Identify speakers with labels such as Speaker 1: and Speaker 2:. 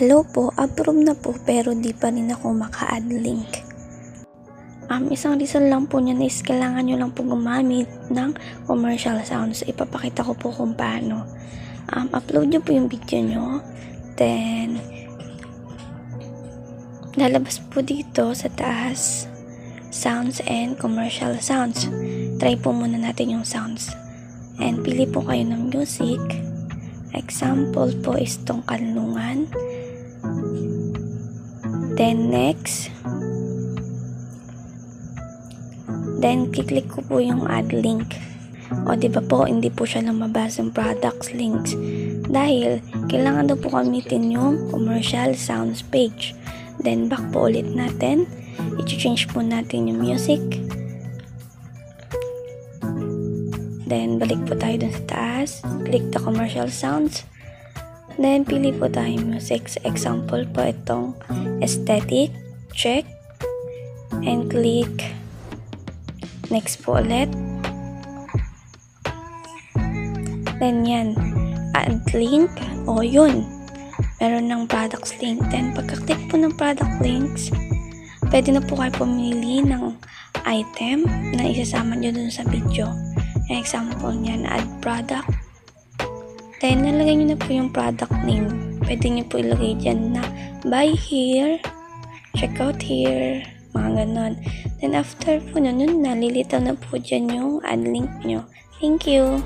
Speaker 1: Hello po, approve na po pero di pa rin ako maka-add link. Isang reason lang po niyan is kailangan nyo lang po gumamit ng commercial sounds. Ipapakita ko po kung paano. Upload nyo po yung video nyo. Then, lalabas po dito sa taas, sounds and commercial sounds. Try po muna natin yung sounds. And pili po kayo ng music. Example po is tong Kanlungan. Then next, then kiklik ko po yung add link. O diba po, hindi po siya lumabas yung products links dahil kailangan daw po gamitin yung commercial sounds page. Then back po ulit natin, i-change po natin yung music. Then balik po tayo dun sa taas, click the commercial sounds. Then, pili po tayo music. Example po itong aesthetic. Check. And click. Next po ulit. Then, yan. Add link. O, yun. Meron ng products link. Then, pagka-click po ng product links, pwede na po kayo pumili ng item na isasama nyo dun sa video. Example niyan, add product. Then, nalagay nyo na po yung product name. Pwede nyo po ilagay dyan na buy here, check out here, mga ganon. Then, after po nun, nalilitaw na po dyan yung add link nyo. Thank you!